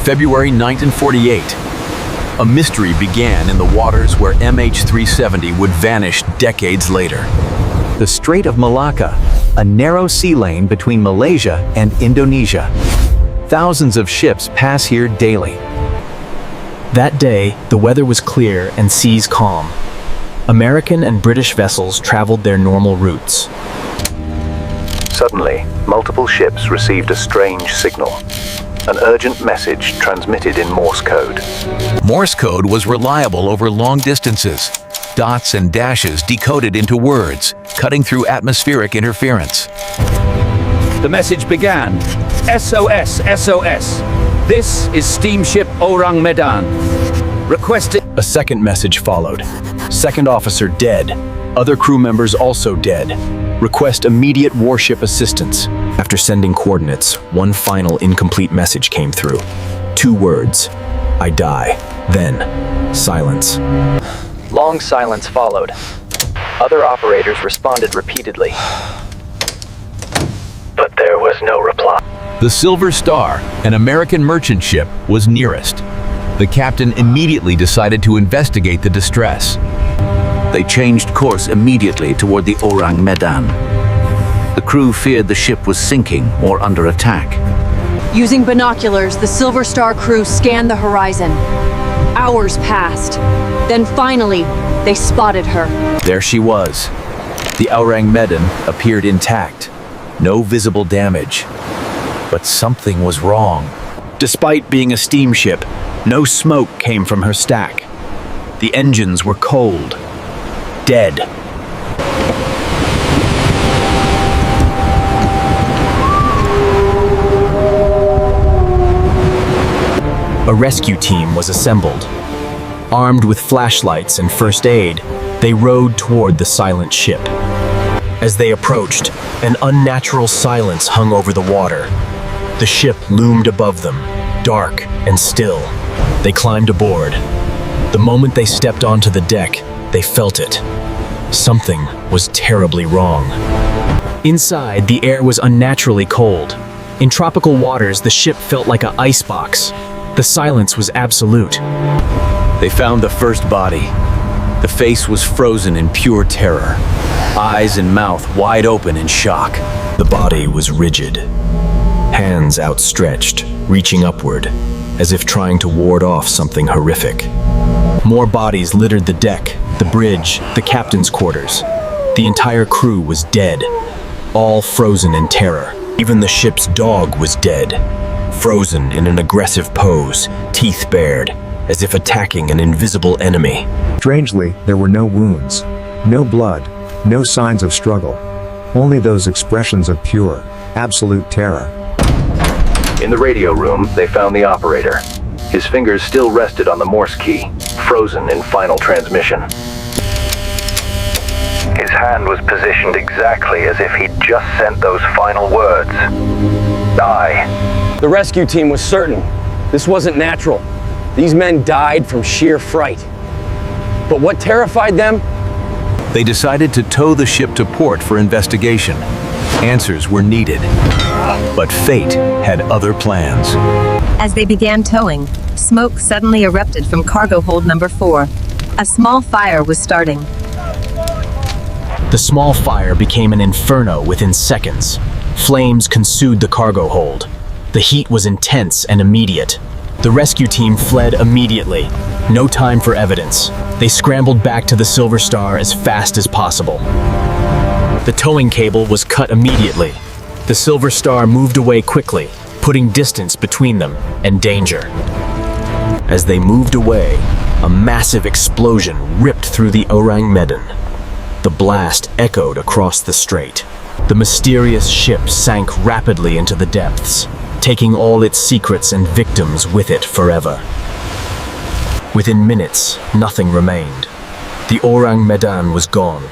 February 1948. A mystery began in the waters where MH370 would vanish decades later. The Strait of Malacca, a narrow sea lane between Malaysia and Indonesia. Thousands of ships pass here daily. That day, the weather was clear and seas calm. American and British vessels traveled their normal routes. Suddenly, multiple ships received a strange signal. An urgent message transmitted in Morse code. Morse code was reliable over long distances. Dots and dashes decoded into words, cutting through atmospheric interference. The message began, SOS, SOS. This is steamship Ourang Medan. Requested. A second message followed. Second officer dead. Other crew members also dead. Request immediate warship assistance. After sending coordinates, one final incomplete message came through. 2 words. I die. Then, silence. Long silence followed. Other operators responded repeatedly. But there was no reply. The Silver Star, an American merchant ship, was nearest. The captain immediately decided to investigate the distress. They changed course immediately toward the Ourang Medan. The crew feared the ship was sinking or under attack. Using binoculars, the Silver Star crew scanned the horizon. Hours passed. Then finally, they spotted her. There she was. The Ourang Medan appeared intact. No visible damage. But something was wrong. Despite being a steamship, no smoke came from her stack. The engines were cold. Dead. A rescue team was assembled. Armed with flashlights and first aid, they rowed toward the silent ship. As they approached, an unnatural silence hung over the water. The ship loomed above them, dark and still. They climbed aboard. The moment they stepped onto the deck, they felt it. Something was terribly wrong. Inside, the air was unnaturally cold. In tropical waters, the ship felt like an icebox. The silence was absolute. They found the first body. The face was frozen in pure terror. Eyes and mouth wide open in shock. The body was rigid. Hands outstretched, reaching upward, as if trying to ward off something horrific. More bodies littered the deck, the bridge, the captain's quarters. The entire crew was dead, all frozen in terror. Even the ship's dog was dead, frozen in an aggressive pose, teeth bared, as if attacking an invisible enemy. Strangely, there were no wounds, no blood, no signs of struggle. Only those expressions of pure, absolute terror. In the radio room, they found the operator. His fingers still rested on the Morse key, frozen in final transmission. His hand was positioned exactly as if he'd just sent those final words. Die. The rescue team was certain this wasn't natural. These men died from sheer fright. But what terrified them? They decided to tow the ship to port for investigation. Answers were needed. But fate had other plans. As they began towing, smoke suddenly erupted from cargo hold number 4. A small fire was starting. The small fire became an inferno within seconds. Flames consumed the cargo hold. The heat was intense and immediate. The rescue team fled immediately. No time for evidence. They scrambled back to the Silver Star as fast as possible. The towing cable was cut immediately. The Silver Star moved away quickly, putting distance between them and danger. As they moved away, a massive explosion ripped through the Ourang Medan. The blast echoed across the strait. The mysterious ship sank rapidly into the depths, taking all its secrets and victims with it forever. Within minutes, nothing remained. The Ourang Medan was gone,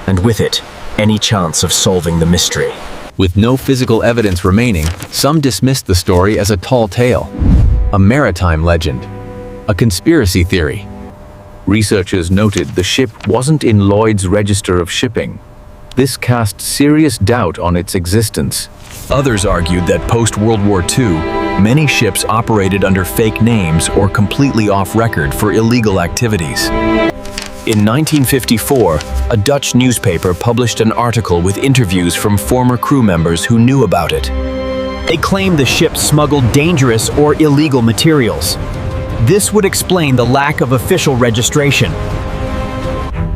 and with it, any chance of solving the mystery. With no physical evidence remaining, some dismissed the story as a tall tale, a maritime legend, a conspiracy theory. Researchers noted the ship wasn't in Lloyd's Register of Shipping. This cast serious doubt on its existence. Others argued that post-World War II, Many ships operated under fake names or completely off-record for illegal activities. In 1954, a Dutch newspaper published an article with interviews from former crew members who knew about it. They claimed the ship smuggled dangerous or illegal materials. This would explain the lack of official registration.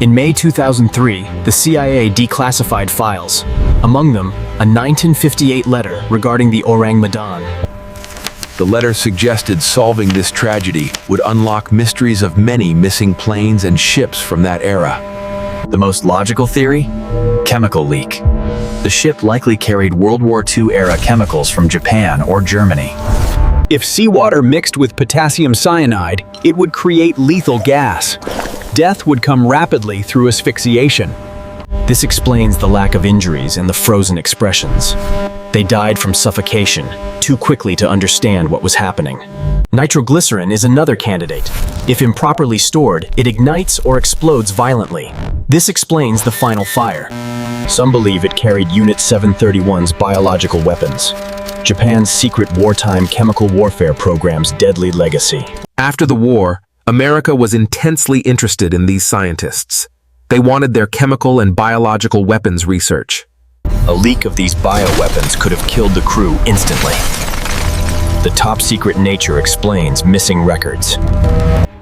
In May 2003, the CIA declassified files, among them a 1958 letter regarding the Ourang Medan. The letter suggested solving this tragedy would unlock mysteries of many missing planes and ships from that era. The most logical theory? Chemical leak. The ship likely carried World War II-era chemicals from Japan or Germany. If seawater mixed with potassium cyanide, it would create lethal gas. Death would come rapidly through asphyxiation. This explains the lack of injuries and the frozen expressions. They died from suffocation, too quickly to understand what was happening. Nitroglycerin is another candidate. If improperly stored, it ignites or explodes violently. This explains the final fire. Some believe it carried Unit 731's biological weapons, Japan's secret wartime chemical warfare program's deadly legacy. After the war, America was intensely interested in these scientists. They wanted their chemical and biological weapons research. A leak of these bioweapons could have killed the crew instantly. The top-secret nature explains missing records.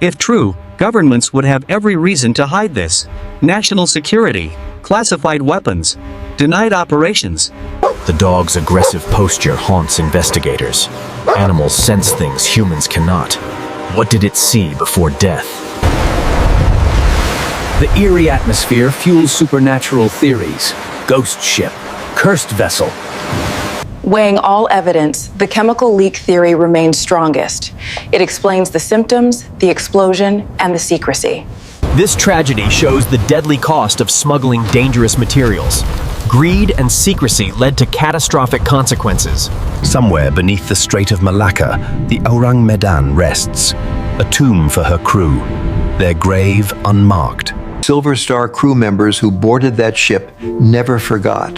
If true, governments would have every reason to hide this. National security, classified weapons, denied operations. The dog's aggressive posture haunts investigators. Animals sense things humans cannot. What did it see before death? The eerie atmosphere fuels supernatural theories. Ghost ship, cursed vessel. Weighing all evidence, the chemical leak theory remains strongest. It explains the symptoms, the explosion, and the secrecy. This tragedy shows the deadly cost of smuggling dangerous materials. Greed and secrecy led to catastrophic consequences. Somewhere beneath the Strait of Malacca, the Ourang Medan rests, a tomb for her crew, their grave unmarked. Silver Star crew members who boarded that ship never forgot.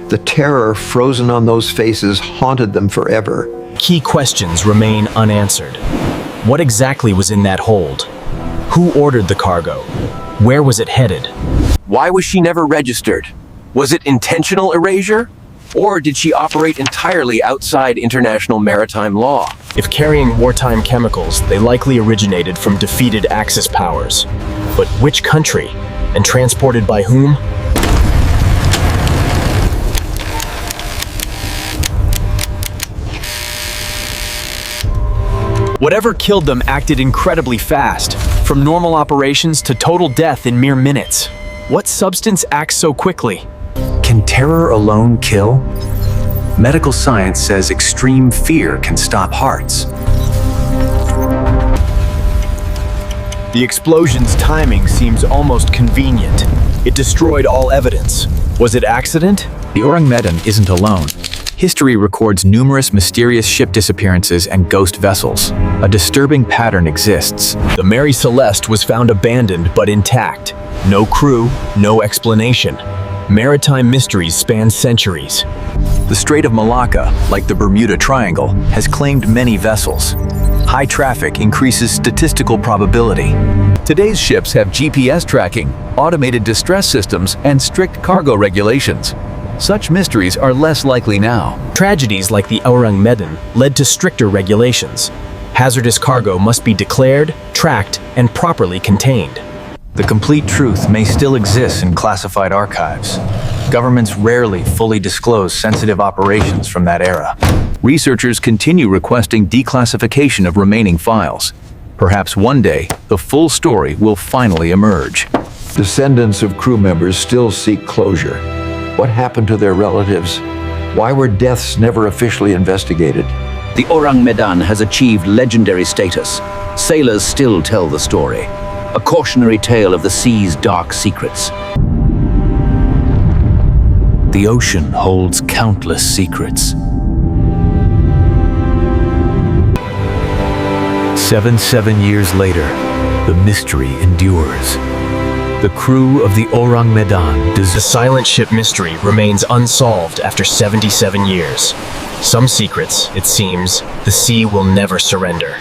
The terror frozen on those faces haunted them forever. Key questions remain unanswered. What exactly was in that hold? Who ordered the cargo? Where was it headed? Why was she never registered? Was it intentional erasure? Or did she operate entirely outside international maritime law? If carrying wartime chemicals, they likely originated from defeated Axis powers. But which country? And transported by whom? Whatever killed them acted incredibly fast, from normal operations to total death in mere minutes. What substance acts so quickly? Can terror alone kill? Medical science says extreme fear can stop hearts. The explosion's timing seems almost convenient. It destroyed all evidence. Was it accident? The Ourang Medan isn't alone. History records numerous mysterious ship disappearances and ghost vessels. A disturbing pattern exists. The Mary Celeste was found abandoned but intact. No crew, no explanation. Maritime mysteries span centuries. The Strait of Malacca, like the Bermuda Triangle, has claimed many vessels. High traffic increases statistical probability. Today's ships have GPS tracking, automated distress systems, and strict cargo regulations. Such mysteries are less likely now. Tragedies like the Ourang Medan led to stricter regulations. Hazardous cargo must be declared, tracked, and properly contained. The complete truth may still exist in classified archives. Governments rarely fully disclose sensitive operations from that era. Researchers continue requesting declassification of remaining files. Perhaps one day, the full story will finally emerge. Descendants of crew members still seek closure. What happened to their relatives? Why were deaths never officially investigated? The Ourang Medan has achieved legendary status. Sailors still tell the story. A cautionary tale of the sea's dark secrets. The ocean holds countless secrets. 7 years later, the mystery endures. The crew of the Ourang Medan The silent ship mystery remains unsolved after 77 years. Some secrets, it seems, the sea will never surrender.